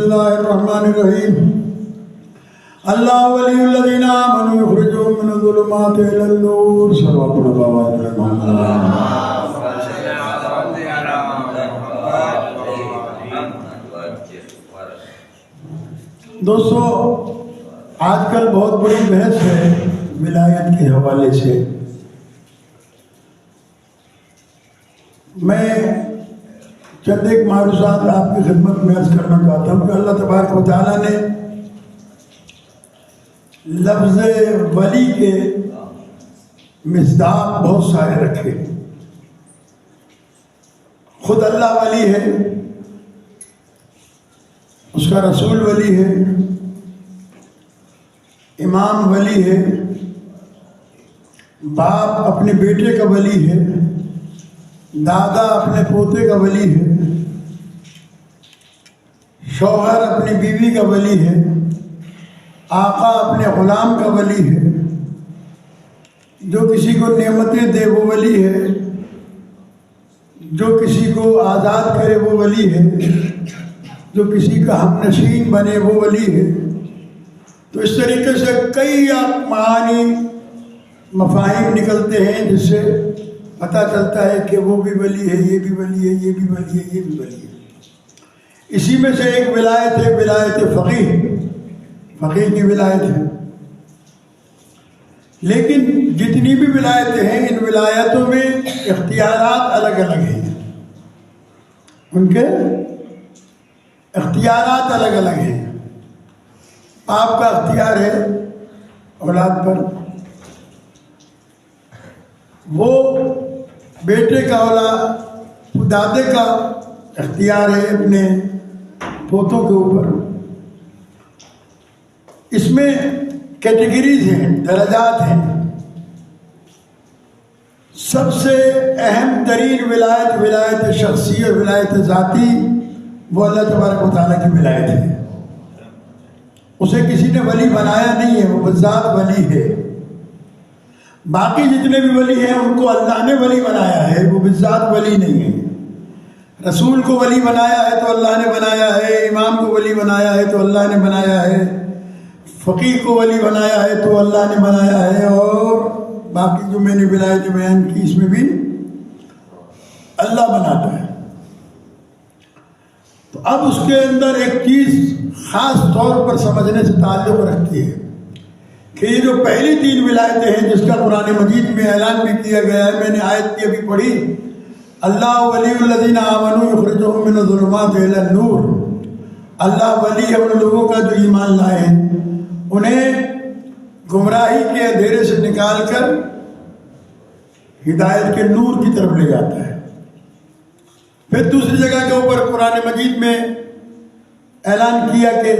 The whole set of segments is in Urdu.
الله الرحمن الرحيم الله ولي الذين آمنوا يخرجهم من الظلمات إلى النور صلى الله عليه وسلم. دوستو آج کل بہت بڑی بحث ہے ولایت کے حوالے سے. میں چند ایک معروضات آپ کی خدمت میں عرض کرنا چاہتا ہوں کہ اللہ تبارک و تعالیٰ نے لفظ ولی کے مصداق بہت سارے رکھے. خود اللہ ولی ہے، اس کا رسول ولی ہے، امام ولی ہے، باپ اپنے بیٹے کا ولی ہے، دادا اپنے پوتے کا ولی ہے، شوہر اپنی بیوی کا ولی ہے، آقا اپنے غلام کا ولی ہے، جو کسی کو نعمتیں دے وہ ولی ہے، جو کسی کو آزاد کرے وہ ولی ہے، جو کسی کا ہم نشین بنے وہ ولی ہے. تو اس طریقے سے کئی معانی مفاہیم نکلتے ہیں جس سے پتہ چلتا ہے کہ وہ بھی ولی ہے، یہ بھی ولی ہے، یہ بھی ولی ہے، یہ بھی ولی ہے. اسی میں سے ایک ولایت ہے ولایت فقیہ. فقیہ کی ولایت ہے. لیکن جتنی بھی ولایتیں ہیں ان ولایتوں میں اختیارات الگ الگ ہیں. ان کے اختیارات الگ الگ ہیں. آپ کا اختیار ہے اولاد پر، وہ بیٹے کا اولاد دادے کا اختیار ہے اپنے پوتوں کے اوپر. اس میں کیٹیگریز ہیں، درجات ہیں. سب سے اہم ترین ولایت ولایت شخصی اور ولایت ذاتی وہ اللہ تبارک و تعالیٰ کی ولایت ہے. اسے کسی نے ولی بنایا نہیں ہے، وہ بذات ولی ہے. باقی جتنے بھی ولی ہیں ان کو اللہ نے ولی بنایا ہے، وہ بذات ولی نہیں ہے. رسول کو ولی بنایا ہے تو اللہ نے بنایا ہے، امام کو ولی بنایا ہے تو اللہ نے بنایا ہے، فقیہ کو ولی بنایا ہے تو اللہ نے بنایا ہے، اور باقی جو میں نے ولایت بیان کی اس میں بھی اللہ بناتا ہے. تو اب اس کے اندر ایک چیز خاص طور پر سمجھنے سے تعلق رکھتی ہے کہ یہ جو پہلی تین ولایتیں ہیں جس کا قرآن مجید میں اعلان بھی کیا گیا ہے، میں نے آیت کی ابھی پڑھی، اللہ ولی الذین آمنوا یخرجہم من الظلمات الی النور. اللہ ولی ہے ان لوگوں کا جو ایمان لائے ہیں، انہیں گمراہی کے اندھیرے سے نکال کر ہدایت کے نور کی طرف لے جاتا ہے. پھر دوسری جگہ کے اوپر قرآن مجید میں اعلان کیا کہ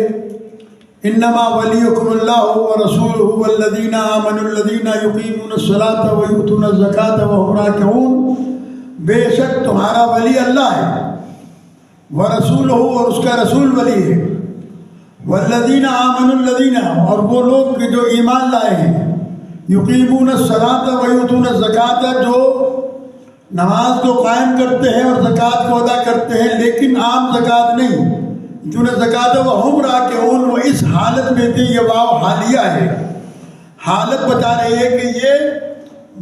انما ولیکم اللہ ورسولہ والذین آمنوا الذین یقیمون الصلاۃ ویؤتون الزکاۃ وهم راکعون. بے شک تمہارا ولی اللہ ہے، ورسولہ اور اس کا رسول ولی ہے، والذین آمنوا الذین اور وہ لوگ جو ایمان لائے ہیں، یقیمون الصلاۃ ویؤتون الزکاۃ جو نماز کو قائم کرتے ہیں اور زکوٰۃ کو ادا کرتے ہیں، لیکن عام زکوٰۃ نہیں. چونکہ زکوٰۃ وہم راکعون، وہ اس حالت میں تھے، یہ واو حالیہ ہے، حالت بتا رہی ہے کہ یہ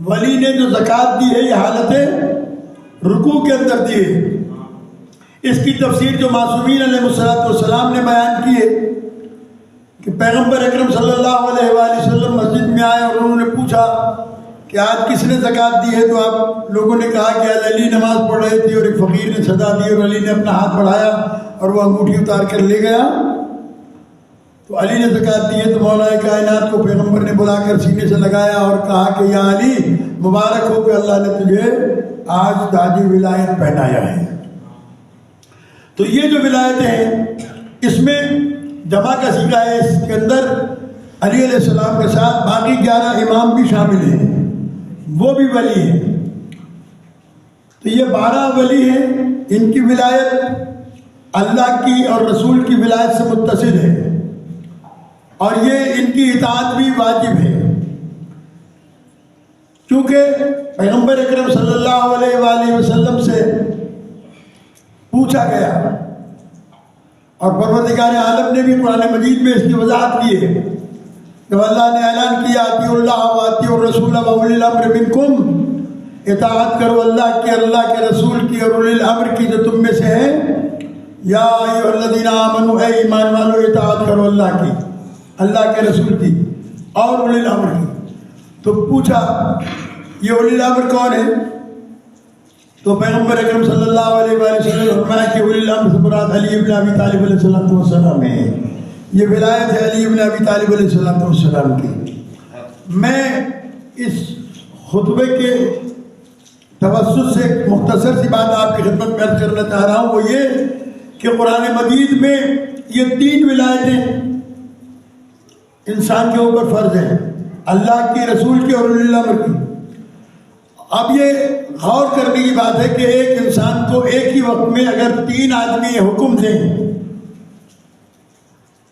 ولی نے جو زکوٰۃ دی ہے یہ حالت رکوع کے اندر دی ہے. اس کی تفسیر جو معصومین علیہ السلام نے بیان کی ہے کہ پیغمبر اکرم صلی اللہ علیہ وآلہ وسلم مسجد میں آئے اور انہوں نے پوچھا کہ آج کس نے زکوٰۃ دی ہے، تو آپ لوگوں نے کہا کہ آج علی نماز پڑھ رہے تھے اور ایک فقیر نے صدا دی اور علی نے اپنا ہاتھ بڑھایا اور وہ انگوٹھی اتار کر لے گیا، تو علی نے زکوٰۃ دی ہے. تو مولا کائنات کو پیغمبر نے بلا کر سینے سے لگایا اور کہا کہ یا علی مبارک ہو کہ اللہ نے تجھے آج تاج ولایت پہنایا ہے. تو یہ جو ولایتیں ہیں اس میں جمع کا صیغہ ہے، اس کے اندر علی علیہ السلام کے ساتھ باقی 11 امام بھی شامل ہیں، وہ بھی ولی ہیں. تو یہ 12 ولی ہیں، ان کی ولایت اللہ کی اور رسول کی ولایت سے متصل ہے، اور یہ ان کی اطاعت بھی واجب ہے. چونکہ پیغمبر اکرم صلی اللہ علیہ وآلہ وسلم سے پوچھا گیا اور پروردگار عالم نے بھی قرآن مجید میں اس کی وضاحت کی ہے. جب اللہ نے اعلان کیا اطیعوا اللہ و اطیعوا الرسول و اولی الامر منکم، اطاعت کرو اللہ کی، اللہ کے رسول کی، اور اولی الامر کی جو تم میں سے ہے. یا ایھا الذین آمنوا، اے ایمان والو اطاعت کرو اللہ کی، اللہ کے رسول کی اور اولی الامر کی. تو پوچھا یہ اولی الامر کون ہے؟ تو پیغمبر اکرم صلی اللہ علیہ وآلہ وسلم نے فرمایا کہ اولی الامر سے مراد علی ابن ابی طالب علیہ السلام ہے. یہ ولایت ہے علی ابن ابی طالب علیہ السلام کی. میں اس خطبے کے توسط سے ایک مختصر سی بات آپ کی خدمت میں عرض کرنا چاہ رہا ہوں، وہ یہ کہ قرآن مجید میں یہ 3 ولایتیں انسان کے اوپر فرض ہیں، اللہ کی، رسول کی اور اولی الامر کی. اب یہ غور کرنے کی بات ہے کہ ایک انسان کو ایک ہی وقت میں اگر 3 آدمی حکم دیں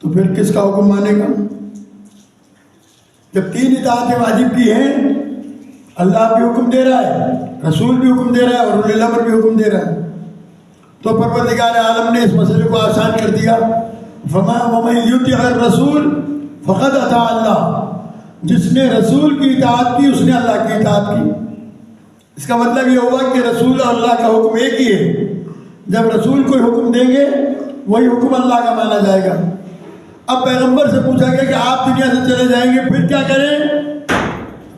تو پھر کس کا حکم مانے گا؟ جب 3 اطاعتیں واجب کی ہیں، اللہ بھی حکم دے رہا ہے، رسول بھی حکم دے رہا ہے اور اولی الامر بھی حکم دے رہا ہے، تو پروردگار عالم نے اس مسئلے کو آسان کر دیا. وَمَن يُطِعِ الرَّسُولَ فَقَدْ أَطَاعَ اللَّهَ، جس نے رسول کی اطاعت کی اس نے اللہ کی اطاعت کی. اس کا مطلب یہ ہوا کہ رسول اور اللہ کا حکم ایک ہی ہے. جب رسول کوئی حکم دیں گے وہی حکم اللہ کا مانا جائے گا. اب پیغمبر سے پوچھا گیا کہ آپ دنیا سے چلے جائیں گے پھر کیا کریں؟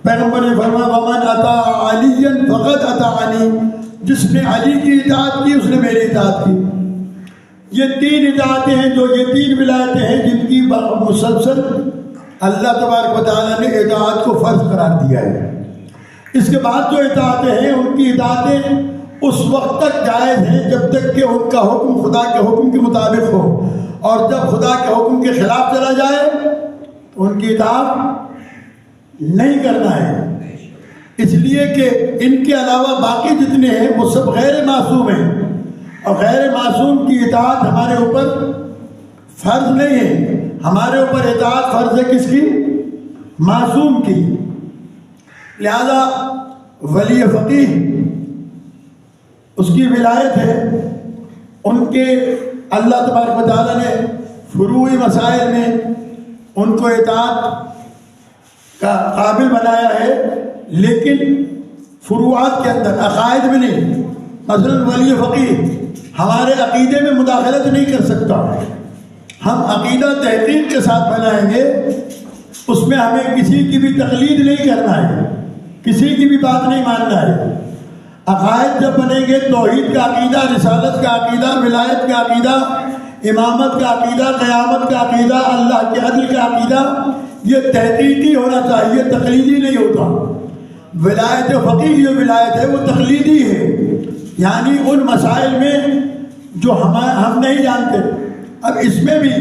پیغمبر نے فرمایا وَمَنْ أَطَاعَ عَلِيًّا فَقَدْ أَطَاعَنِي، جس نے علی کی اطاعت کی اس نے میری اطاعت کی. یہ 3 اطاعتیں ہیں، جو یہ 3 ولایتیں ہیں جن کی مسلسل اللہ تبارک و تعالیٰ نے اطاعت کو فرض قرار دیا ہے. اس کے بعد جو اطاعتیں ہیں ان کی اطاعتیں اس وقت تک جائز ہیں جب تک کہ ان کا حکم خدا کے حکم کے مطابق ہو، اور جب خدا کے حکم کے خلاف چلا جائے تو ان کی اطاعت نہیں کرنا ہے. اس لیے کہ ان کے علاوہ باقی جتنے ہیں وہ سب غیر معصوم ہیں، اور غیر معصوم کی اطاعت ہمارے اوپر فرض نہیں ہے. ہمارے اوپر اطاعت فرض ہے کس کی؟ معصوم کی. لہذا ولی فقیہ اس کی ولایت ہے، ان کے اللہ تبارک و تعالیٰ نے فروعی مسائل میں ان کو اطاعت کا قابل بنایا ہے، لیکن فروعات کے اندر، عقائد میں نہیں. مثلا ولی فقیہ ہمارے عقیدے میں مداخلت نہیں کر سکتا. ہم عقیدہ تحقیق کے ساتھ بنائیں گے، اس میں ہمیں کسی کی بھی تقلید نہیں کرنا ہے، کسی کی بھی بات نہیں ماننا ہے. عقائد جب بنیں گے، توحید کا عقیدہ، رسالت کا عقیدہ، ولایت کا عقیدہ، امامت کا عقیدہ، قیامت کا عقیدہ، اللہ کے عدل کا عقیدہ، یہ تحقیقی ہونا چاہیے، تقلیدی نہیں ہوتا. ولایت فقیہ جو ولایت ہے وہ تقلیدی ہے، یعنی ان مسائل میں جو ہم نہیں جانتے. اب اس میں بھی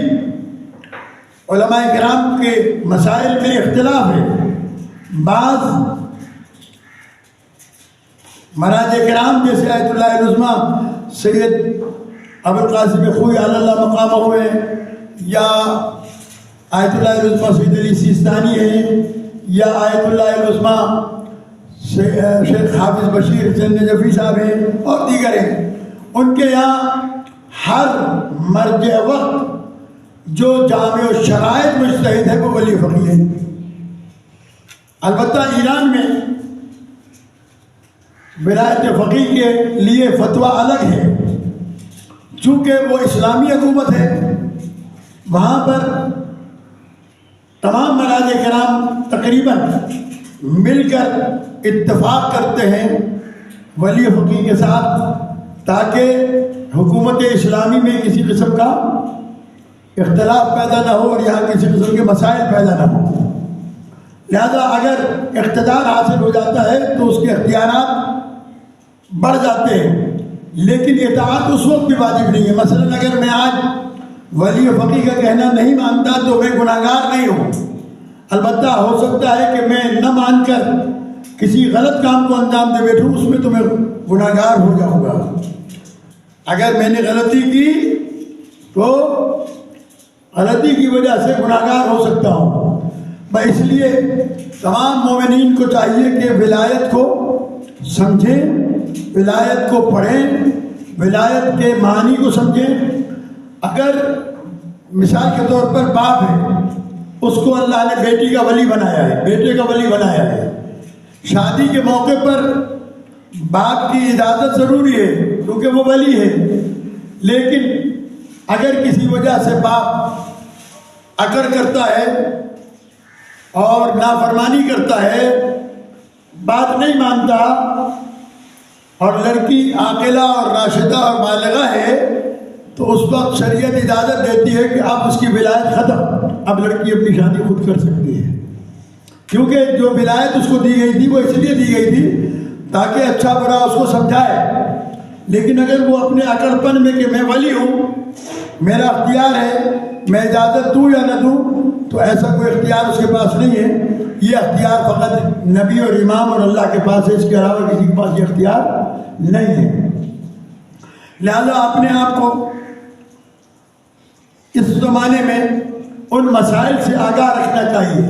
علماء کرام کے مسائل میں اختلاف ہے. بعض مراجع کرام جیسے آیت اللہ العظمیٰ سید ابوالقاسم خوئی علی اللہ مقامہ ہوئے، یا آیت اللہ العظمیٰ سید علی سیستانی ہیں، یا آیت اللہ العظمیٰ شیخ حافظ بشیر حسین نجفی صاحب ہیں اور دیگر ہیں. ان کے یہاں ہر مرجع وقت جو جامع الشرائط مجتہد ہے وہ ولی فقیہ ہے. البتہ ایران میں ولایت فقیہ کے لیے فتویٰ الگ ہے، چونکہ وہ اسلامی حکومت ہے. وہاں پر تمام مراجع کرام تقریباً مل کر اتفاق کرتے ہیں ولی فقیہ کے ساتھ، تاکہ حکومت اسلامی میں کسی قسم کا اختلاف پیدا نہ ہو اور یہاں کسی قسم کے مسائل پیدا نہ ہو. لہذا اگر اقتدار حاصل ہو جاتا ہے تو اس کے اختیارات بڑھ جاتے ہیں، لیکن اطاعت اس وقت بھی واجب نہیں ہے. مثلا اگر میں آج ولی فقیہ کا کہنا نہیں مانتا تو میں گناہگار نہیں ہوں. البتہ ہو سکتا ہے کہ میں نہ مان کر کسی غلط کام کو انجام دے بیٹھوں، اس میں تو میں گناہگار ہو جاؤں گا. اگر میں نے غلطی کی تو غلطی کی وجہ سے گناہگار ہو سکتا ہوں. اس لیے تمام مومنین کو چاہیے کہ ولایت کو سمجھیں، ولایت کو پڑھیں، ولایت کے معنی کو سمجھیں. اگر مثال کے طور پر باپ ہے، اس کو اللہ نے بیٹی کا ولی بنایا ہے، بیٹے کا ولی بنایا ہے، شادی کے موقع پر باپ کی اجازت ضروری ہے کیونکہ وہ ولی ہے، لیکن اگر کسی وجہ سے باپ اکڑ کرتا ہے اور نافرمانی کرتا ہے، بات نہیں مانتا، اور لڑکی عاقلہ اور راشدہ اور بالغہ ہے، تو اس وقت شریعت اجازت دیتی ہے کہ اب اس کی ولایت ختم، اب لڑکی اپنی شادی خود کر سکتی ہے، کیونکہ جو ولایت اس کو دی گئی تھی وہ اس لیے دی گئی تھی تاکہ اچھا برا اس کو سمجھائے۔ لیکن اگر وہ اپنے عقل پن میں کہ میں ولی ہوں، میرا اختیار ہے، میں اجازت دوں یا نہ دوں، تو ایسا کوئی اختیار اس کے پاس نہیں ہے۔ یہ اختیار فقط نبی اور امام اور اللہ کے پاس ہے، اس کے علاوہ کسی کے پاس یہ اختیار نہیں ہے۔ لہذا اپنے آپ کو اس زمانے میں ان مسائل سے آگاہ رکھنا چاہیے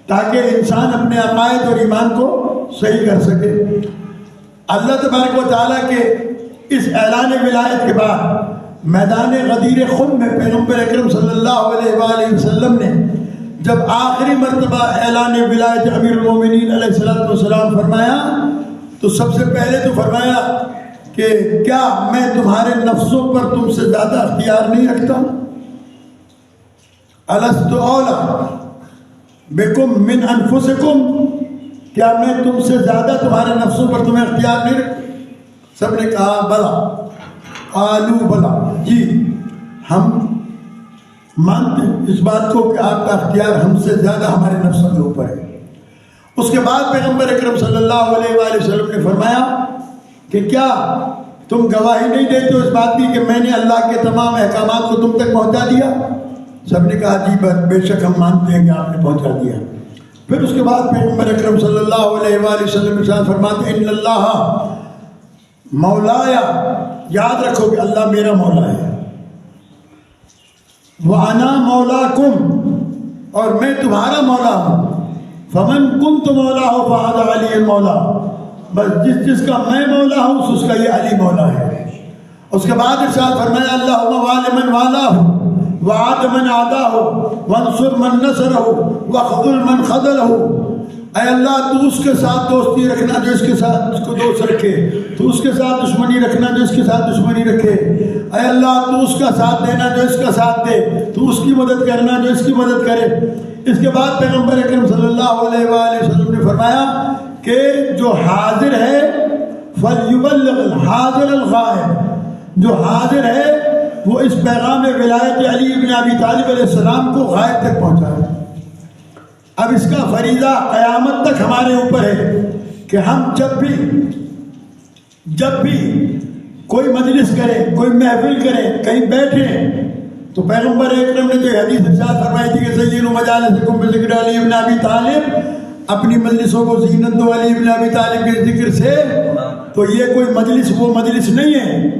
تاکہ انسان اپنے عقائد اور ایمان کو صحیح کر سکے۔ اللہ تبارک و تعالیٰ کے اس اعلان ولایت کے بعد میدان غدیر خم میں پیغمبر اکرم صلی اللہ علیہ وآلہ وسلم نے جب آخری مرتبہ اعلان ولایت امیر المومنین علیہ السلام فرمایا، تو سب سے پہلے تو فرمایا کہ کیا میں تمہارے نفسوں پر تم سے زیادہ اختیار نہیں رکھتا؟ الست اولی بکم من انفسکم، کیا میں تم سے زیادہ تمہارے نفسوں پر تمہیں اختیار نہیں رکھتا؟ سب نے کہا بلا، قالوا بلا، جی ہم مانتے اس بات کو کہ آپ کا اختیار ہم سے زیادہ ہمارے نفسوں کے اوپر ہے۔ اس کے بعد پیغمبر اکرم صلی اللہ علیہ وآلہ وسلم نے فرمایا کہ کیا تم گواہی نہیں دیتے اس بات کی کہ میں نے اللہ کے تمام احکامات کو تم تک پہنچا دیا؟ سب نے کہا جی بے شک ہم مانتے ہیں کہ آپ نے پہنچا دیا۔ پھر اس کے بعد پیغمبر اکرم صلی اللہ علیہ وآلہ وسلم ارشاد فرماتے ہیں ان اللہ مولایا، یاد رکھو کہ اللہ میرا مولا ہے، وَأَنَا مَوْلَاكُمْ، اور میں تمہارا مولا ہوں، فَمَنْ كُنْتُ مَوْلَاهُ فَهَذَا عَلِيٌّ الْمَوْلَى، بس جس کا میں مولا ہوں اس کا یہ علی مولا ہے۔ اس کے بعد ارشاد فرمایا اللہم وَالِ مَنْ وَالَاهُ وَعَادَ مَنْ عَادَاهُ وَانْصُرْ مَنْ نَصَرَهُ وَخْذُلْ مَنْ خَذَلَهُ، اے اللہ تو اس کے ساتھ دوستی رکھنا جو اس کے ساتھ اس کو دوست رکھے، تو اس کے ساتھ دشمنی رکھنا جو اس کے ساتھ دشمنی رکھے، اے اللہ تو اس کا ساتھ دینا جو اس کا ساتھ دے، تو اس کی مدد کرنا جو اس کی مدد کرے۔ اس کے بعد پیغمبر اکرم صلی اللہ علیہ وآلہ وسلم نے فرمایا کہ جو حاضر ہے فَلْيُبَلِّغْ الْحَاضِرَ الْغَائِبَ، جو حاضر ہے وہ اس پیغام ولایت علی بن ابی طالب علیہ السلام کو غائب تک پہنچائے۔ اب اس کا فریضہ قیامت تک ہمارے اوپر ہے کہ ہم جب بھی کوئی مجلس کرے، کوئی محفل کرے، کہیں بیٹھے، تو پیغمبر اکرم نے جو حدیث ارشاد فرمائی تھی کہ زینوا مجالسکم بذکر علی بن ابی طالب، اپنی مجلسوں کو زینت دو علی بن ابی طالب کے ذکر سے، تو یہ کوئی مجلس وہ مجلس نہیں ہے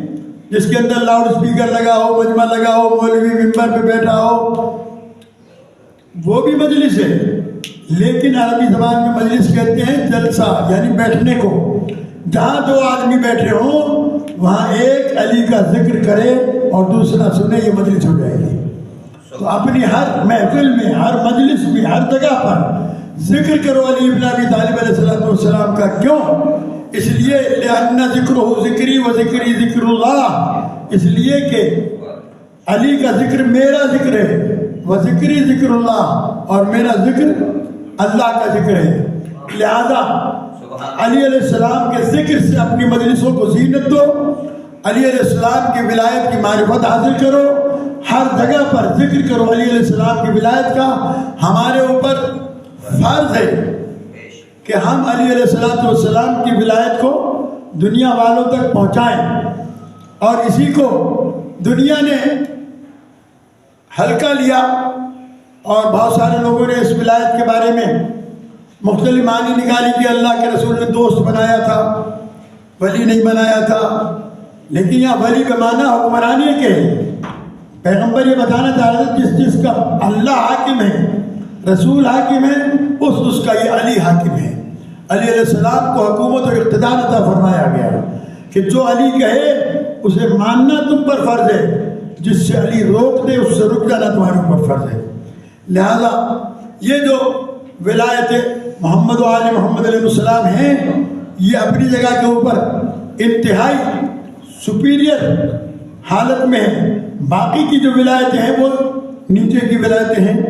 جس کے اندر لاؤڈ اسپیکر لگا ہو، مجمع لگا ہو، مولوی ممبر پہ بیٹھا ہو، وہ بھی مجلس ہے، لیکن عربی زبان میں مجلس کہتے ہیں جلسہ، یعنی بیٹھنے کو، جہاں دو آدمی بیٹھے ہوں وہاں ایک علی کا ذکر کرے اور دوسرا سنے، یہ مجلس ہو جائے گی۔ تو اپنی ہر محفل میں، ہر مجلس میں، ہر جگہ پر ذکر کرو علی بن ابی طالب علیہ السلام کا۔ کیوں؟ اس لیے لأن ذکرہ ذکری و ذکری ذکر اللہ، اس لیے کہ علی کا ذکر میرا ذکر ہے، و ذکری ذکر اللہ، اور میرا ذکر اللہ کا ذکر ہے۔ لہذا علی علیہ السلام کے ذکر سے اپنی مجلسوں کو زینت دو، علی علیہ السلام کی ولایت کی معرفت حاصل کرو، ہر جگہ پر ذکر کرو علی علیہ السلام کی ولایت کا۔ ہمارے اوپر فرض ہے کہ ہم علی علیہ السلام کی ولایت کو دنیا والوں تک پہنچائیں، اور اسی کو دنیا نے ہلکا لیا، اور بہت سارے لوگوں نے اس ولایت کے بارے میں مختلف معنی نکالی کہ اللہ کے رسول نے دوست بنایا تھا، ولی نہیں بنایا تھا، لیکن یہاں ولی کا معنی حکمرانی کے پیغمبر یہ بتانا چاہ رہے تھے جس کا اللہ حاکم ہے، رسول حاکم ہے، اس کا یہ علی حاکم ہے۔ علی علیہ السلام کو حکومت اور اقتدار عطا فرمایا گیا کہ جو علی کہے اسے ماننا تم پر فرض ہے، جس سے علی روک دے اس سے رک جانا تمہارے اوپر فرض ہے۔ لہذا یہ جو ولایت محمد و آل محمد علیہ السلام ہیں یہ اپنی جگہ کے اوپر انتہائی سپیریئر حالت میں ہیں۔ باقی کی جو ولایتیں ہیں وہ نیچے کی ولایتیں ہیں،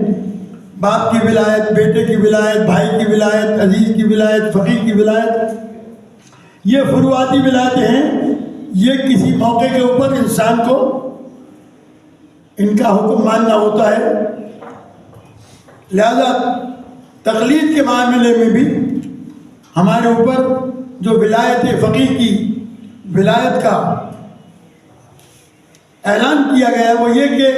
باپ کی ولایت، بیٹے کی ولایت، بھائی کی ولایت، عزیز کی ولایت، فقیر کی ولایت، یہ فروعاتی ولایتیں ہیں۔ یہ کسی موقع کے اوپر انسان کو ان کا حکم ماننا ہوتا ہے۔ لہذا تقلید کے معاملے میں بھی ہمارے اوپر جو ولایت فقیہ کی ولایت کا اعلان کیا گیا ہے وہ یہ کہ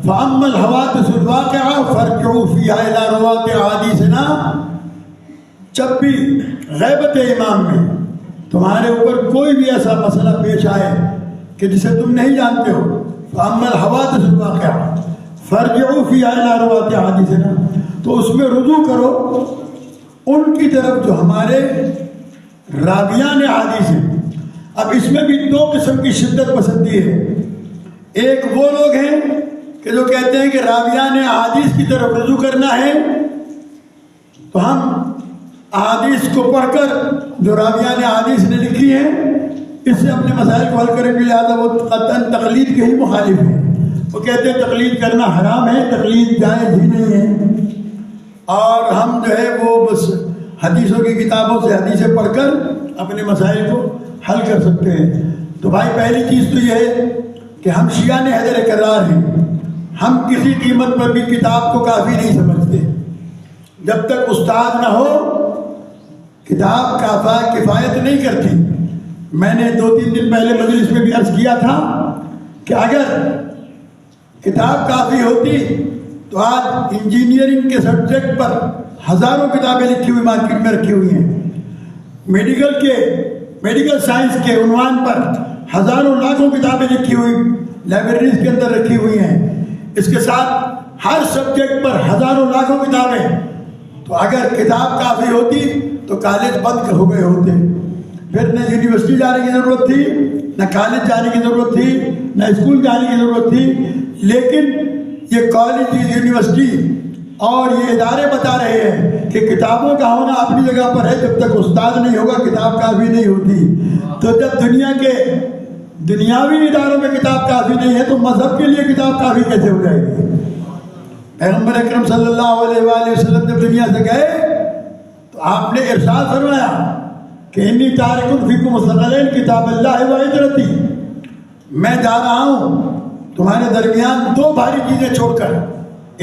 فَأَمَّا الْحَوَادِثُ الْوَاقِعَةُ فَارْجِعُوا فِيهَا إِلَىٰ رُوَاةِ أَحَادِيثِنَا۔ جب بھی غیبت امام میں تمہارے اوپر کوئی بھی ایسا مسئلہ پیش آئے کہ جسے تم نہیں جانتے ہو، فَأَمَّا الْحَوَادِثُ الْوَاقِعَةُ فَارْجِعُوا فِيهَا إِلَىٰ رُوَاةِ أَحَادِيثِنَا، تو اس میں رجوع کرو ان کی طرف جو ہمارے راویان حدیث ہیں۔ اب اس میں بھی دو قسم کی شدت پسندی ہے۔ ایک وہ لوگ ہیں کہ جو کہتے ہیں کہ راویان احادیث کی طرف رجوع کرنا ہے تو ہم احادیث کو پڑھ کر جو راویان احادیث نے لکھی ہیں اس سے اپنے مسائل کو حل کریں گے، لہٰذا وہ قطعاً تقلید کے ہی مخالف ہیں۔ وہ کہتے ہیں تقلید کرنا حرام ہے، تقلید جائز ہی نہیں ہے، اور ہم جو ہے وہ بس حدیثوں کی کتابوں سے حدیثیں پڑھ کر اپنے مسائل کو حل کر سکتے ہیں۔ تو بھائی پہلی چیز تو یہ ہے کہ ہم شیعہ نے حیدر کرار ہیں، ہم کسی قیمت پر بھی کتاب کو کافی نہیں سمجھتے۔ جب تک استاد نہ ہو کتاب کفایت نہیں کرتی۔ میں نے 2-3 دن پہلے مجلس میں بھی عرض کیا تھا کہ اگر کتاب کافی ہوتی تو آج انجینئرنگ کے سبجیکٹ پر ہزاروں کتابیں لکھی ہوئی مارکیٹ میں رکھی ہوئی ہیں، میڈیکل سائنس کے عنوان پر ہزاروں لاکھوں کتابیں لکھی ہوئی لائبریریز کے اندر رکھی ہوئی ہیں، اس کے ساتھ ہر سبجیکٹ پر ہزاروں لاکھوں کتابیں۔ تو اگر کتاب کافی ہوتی تو کالج بند ہو گئے ہوتے، پھر نہ یونیورسٹی جانے کی ضرورت تھی، نہ کالج جانے کی ضرورت تھی، نہ اسکول جانے کی ضرورت تھی۔ لیکن یہ کالج، یونیورسٹی اور یہ ادارے بتا رہے ہیں کہ کتابوں کا ہونا اپنی جگہ پر ہے، جب تک استاد نہیں ہوگا کتاب کافی نہیں ہوتی۔ تو جب دنیا کے دنیاوی اداروں میں کتاب کافی نہیں ہے تو مذہب کے لیے کتاب کافی کیسے ہو جائے گی؟ پیغمبر اکرم صلی اللہ علیہ وآلہ وسلم جب دنیا سے گئے تو آپ نے ارشاد فرمایا کہ انی تارک فیکم ثقلین کتاب اللہ و ہجرتی، میں جا رہا ہوں تمہارے درمیان 2 بھاری چیزیں چھوڑ کر،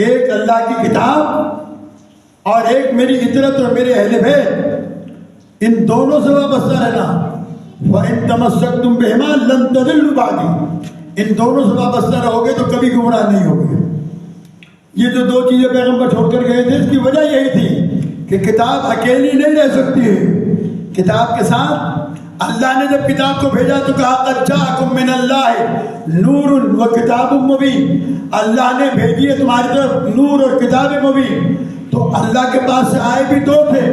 ایک اللہ کی کتاب اور ایک میری ہجرت اور میرے اہل بیت، ان دونوں سے وابستہ رہنا۔ وَإِن تَمَسَّكْتُمْ بِهِمَا لَن تَضِلُّوا بَعْدِي، ان دونوں سے وابستہ رہو گے تو کبھی گمراہ نہیں ہوگے۔ یہ جو 2 چیزیں پیغمبر چھوڑ کر گئے تھے اس کی وجہ یہی تھی کہ کتاب اکیلی نہیں رہ سکتی ہے، کتاب کے ساتھ اللہ نے جب کتاب کو بھیجا تو کہا قَدْ جَاءَكُم مِّنَ اللَّهِ نُورٌ وَكِتَابٌ مُّبِينٌ، اللہ نے بھیجی ہے تمہاری طرف نور اور کتاب مبین۔ تو اللہ کے پاس سے آئے بھی 2 تھے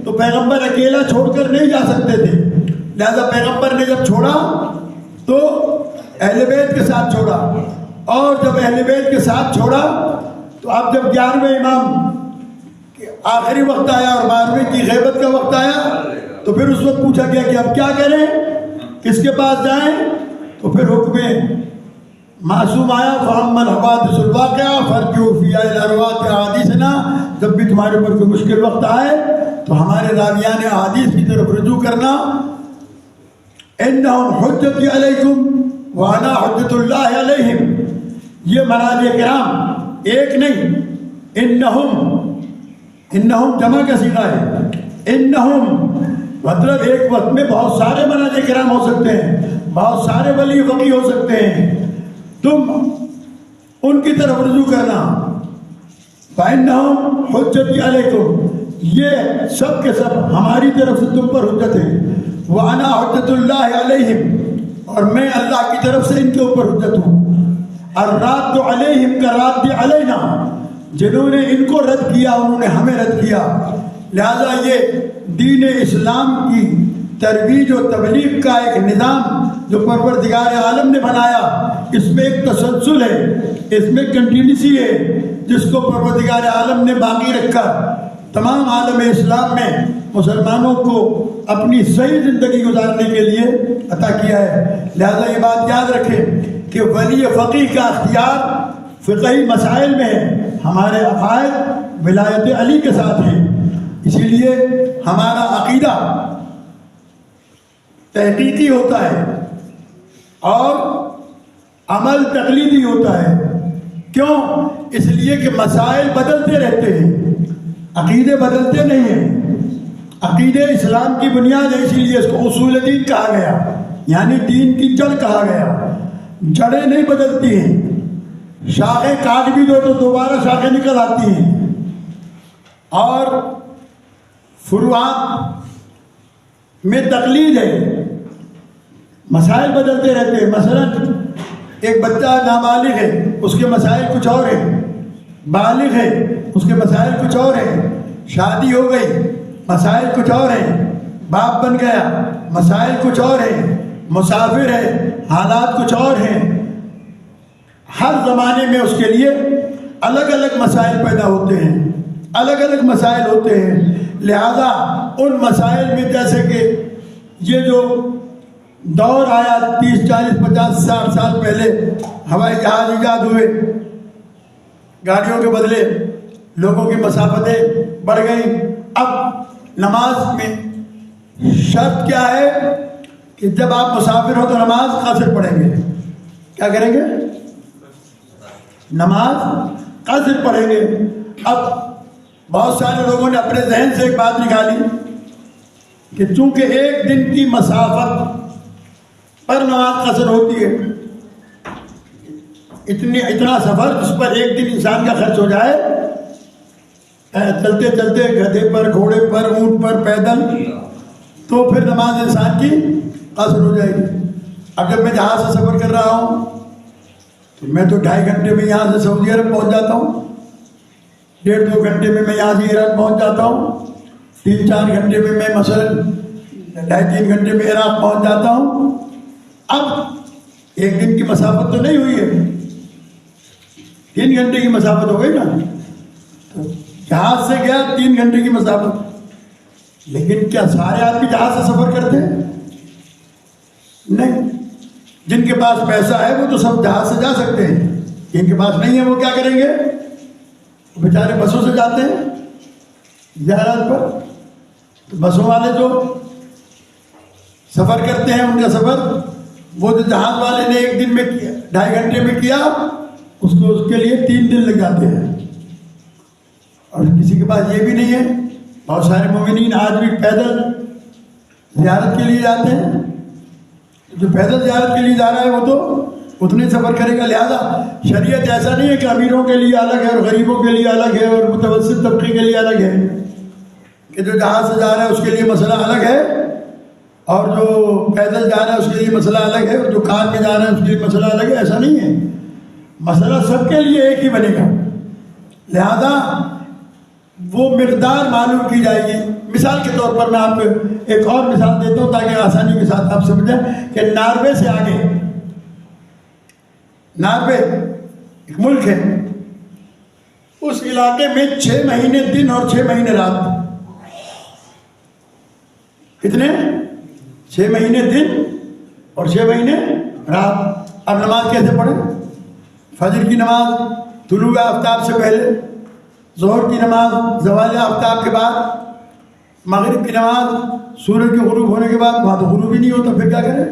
تو پیغمبر اکیلا چھوڑ کر نہیں جا سکتے تھے، لہذا پیغمبر نے جب چھوڑا تو اہل بیت کے ساتھ چھوڑا، اور جب اہل بیت کے ساتھ چھوڑا تو اب جب 11ویں امام آخری وقت آیا اور 12ویں کی غیبت کا وقت آیا تو پھر اس وقت پوچھا گیا کہ اب کیا کریں، کس کے پاس جائیں؟ تو پھر حکم معصوم آیا فَأَمَّا الْحَوَادِثُ الْوَاقِعَةُ فَارْجِعُوا فِيهَا إِلَىٰ رُوَاةِ أَحَادِيثِنَا، جب بھی تمہارے اوپر کوئی مشکل وقت آئے تو ہمارے راویان احادیث کی طرف رجوع کرنا۔ اِنَّهُمْ حُجَّتِي عَلَيْكُمْ وَأَنَا حُجَّةُ اللَّهِ عَلَيْهِمْ، یہ مراجع کرام ایک نہیں، انہم جمع کا صیغہ ہے، انہم مطلب ایک وقت میں بہت سارے مراجع کرام ہو سکتے ہیں، بہت سارے ولی فقیہ ہو سکتے ہیں، تم ان کی طرف رجوع کرنا۔ فَإِنَّهُمْ حُجَّتِي عَلَيْكُمْ، یہ سب کے سب ہماری طرف سے تم پر حجت ہے، وَأَنَا حُجَّةُ اللَّهِ عَلَيْهِمْ، اور میں اللہ کی طرف سے ان کے اوپر حجت ہوں۔ الرَّادُّ عَلَيْهِمْ كَالرَّادِّ عَلَيْنَا، جنہوں نے ان کو رد کیا انہوں نے ہمیں رد کیا، لہذا یہ دین اسلام کی ترویج و تبلیغ کا ایک نظام جو پروردگار عالم نے بنایا اس میں ایک تسلسل ہے، اس میں کنٹینیوسی ہے، جس کو پروردگار عالم نے باقی رکھا تمام عالم اسلام میں مسلمانوں کو اپنی صحیح زندگی گزارنے کے لیے عطا کیا ہے۔ لہذا یہ بات یاد رکھیں کہ ولی فقیہ کا اختیار فقہی مسائل میں ہمارے عقائد ولایت علی کے ساتھ ہیں، اسی لیے ہمارا عقیدہ تحقیقی ہوتا ہے اور عمل تقلیدی ہوتا ہے۔ کیوں؟ اس لیے کہ مسائل بدلتے رہتے ہیں، عقیدے بدلتے نہیں ہیں۔ عقیدے اسلام کی بنیاد ہے، اسی لیے اس کو اصول دین کہا گیا، یعنی دین کی جڑ کہا گیا۔ جڑیں نہیں بدلتی ہیں، شاخیں کاٹ بھی دو تو دوبارہ شاخیں نکل آتی ہیں، اور فروعات میں تقلید ہے، مسائل بدلتے رہتے ہیں۔ مثلا ایک بچہ نابالغ ہے، اس کے مسائل کچھ اور ہیں، بالغ ہے اس کے مسائل کچھ اور ہیں، شادی ہو گئی مسائل کچھ اور ہیں، باپ بن گیا مسائل کچھ اور ہیں، مسافر ہے حالات کچھ اور ہیں۔ ہر زمانے میں اس کے لیے الگ الگ مسائل پیدا ہوتے ہیں، الگ الگ مسائل ہوتے ہیں۔ لہذا ان مسائل میں جیسے کہ یہ جو دور آیا 30 40 50 60 سال پہلے، ہوائی جہاز ایجاد ہوئے، گاڑیوں کے بدلے لوگوں کی مسافتیں بڑھ گئیں۔ اب نماز میں شرط کیا ہے کہ جب آپ مسافر ہو تو نماز قصر پڑھیں گے۔ کیا کریں گے؟ نماز قصر پڑھیں گے۔ اب بہت سارے لوگوں نے اپنے ذہن سے ایک بات نکالی کہ چونکہ ایک دن کی مسافت پر نماز قصر ہوتی ہے، اتنا سفر جس پر ایک دن انسان کا خرچ ہو جائے، چلتے چلتے گدھے پر، گھوڑے پر، اونٹ پر، پیدل، تو پھر نماز انسان کی قصر ہو جائے گی۔ اب جب میں جہاز سے سفر کر رہا ہوں تو میں تو 2.5 گھنٹے میں یہاں سے سعودی عرب پہنچ جاتا ہوں، 1.5-2 گھنٹے میں یہاں سے ایران پہنچ جاتا ہوں، 3-4 گھنٹے میں میں مثلا 2.5-3 گھنٹے میں عراق پہنچ جاتا ہوں۔ اب ایک دن کی مسافت تو نہیں ہوئی ہے، 3 گھنٹے کی مسافت ہو گئی نا۔ جہاز سے گیا 3 گھنٹے کی مسافت، لیکن کیا سارے آدمی جہاز سے سفر کرتے ہیں؟ نہیں۔ جن کے پاس پیسہ ہے وہ تو سب جہاز سے جا سکتے ہیں، جن کے پاس نہیں ہے وہ کیا کریں گے؟ وہ بیچارے بسوں سے جاتے ہیں زیارت پر۔ تو بسوں والے جو سفر کرتے ہیں ان کا سفر، وہ جو جہاز والے نے ایک دن میں کیا، 2.5 گھنٹے میں کیا، اس کے لیے 3 دن لگ جاتے ہیں۔ اور کسی کے پاس یہ بھی نہیں ہے، بہت سارے مومنین آج بھی پیدل زیارت کے لیے جاتے ہیں۔ جو پیدل زیارت کے لیے جا رہا ہے وہ تو اتنے سفر کرے گا۔ لہذا شریعت ایسا نہیں ہے کہ امیروں کے لیے الگ ہے اور غریبوں کے لیے الگ ہے اور متوسط طبقے کے لیے الگ ہے، کہ جو جہاز سے جا رہا ہے اس کے لیے مسئلہ الگ ہے اور جو پیدل جا رہا ہے اس کے لیے مسئلہ الگ ہے اور جو کار میں جا رہا ہے اس کے لیے مسئلہ الگ ہے۔ ایسا نہیں ہے، مسئلہ سب کے لیے ایک ہی بنے گا۔ لہذا وہ مقدار معلوم کی جائے گی۔ مثال کے طور پر میں آپ کو ایک اور مثال دیتا ہوں تاکہ آسانی کے ساتھ آپ سمجھیں کہ ناروے سے آگے، ناروے ایک ملک ہے، اس علاقے میں 6 مہینے دن اور 6 مہینے رات۔ کتنے؟ 6 مہینے دن اور 6 مہینے رات۔ اب نماز کیسے پڑھیں؟ فجر کی نماز طلوع آفتاب سے پہلے، ظہر کی نماز زوال آفتاب کے بعد، مغرب کی نماز سورج کے غروب ہونے کے بعد۔ وہاں تو غروب ہی نہیں ہوتا، پھر کیا کریں؟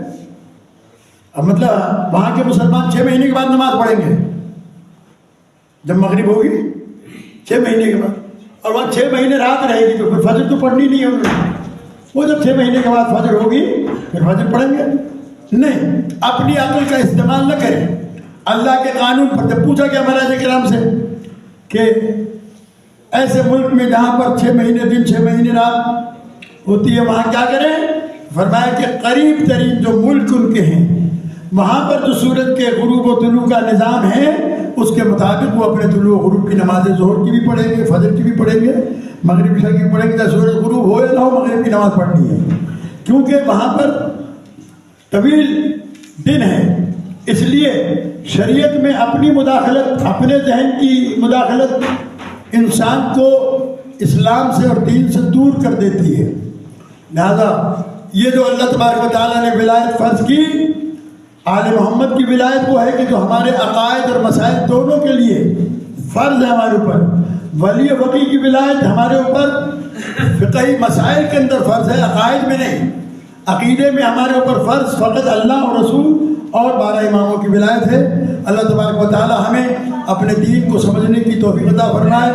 اب مطلب وہاں کے مسلمان 6 مہینے کے بعد نماز پڑھیں گے جب مغرب ہوگی 6 مہینے کے بعد، اور وہاں 6 مہینے رات رہے گی تو پھر فجر تو پڑھنی نہیں ہوگی۔ وہ جب 6 مہینے کے بعد فجر ہوگی پھر فجر پڑھیں گے؟ نہیں، اپنی عقل کا استعمال نہ کریں، اللہ کے قانون پر۔ جب پوچھا گیا مہاراج کرام سے کہ ایسے ملک میں جہاں پر 6 مہینے دن 6 مہینے رات ہوتی ہے وہاں کیا کریں؟ فرمایا کہ قریب ترین جو ملک ان کے ہیں وہاں پر جو سورج کے غروب و طلوع کا نظام ہے اس کے مطابق وہ اپنے طلوع و غروب کی نمازیں ظہر کی بھی پڑھیں گے، فجر کی بھی پڑھیں گے، مغرب عشاء کی بھی پڑھیں گے۔ چاہے سورج غروب ہو یا نہ ہو، مغرب کی نماز پڑھنی ہے، کیونکہ وہاں پر طویل دن ہے، اس لیے شریعت میں اپنی مداخلت، اپنے ذہن کی مداخلت انسان کو اسلام سے اور دین سے دور کر دیتی ہے۔ لہذا یہ جو اللہ تبارک و تعالیٰ نے ولایت فرض کی، آل محمد کی ولایت وہ ہے کہ جو ہمارے عقائد اور مسائل دونوں کے لیے فرض ہے ہمارے اوپر۔ ولی فقیہ کی ولایت ہمارے اوپر فقہی مسائل کے اندر فرض ہے، عقائد میں نہیں۔ عقیدے میں ہمارے اوپر فرض فقط اللہ اور رسول اور 12 اماموں کی ولایت ہے۔ اللہ تبارک و تعالی ہمیں اپنے دین کو سمجھنے کی توفیق عطا فرمائے۔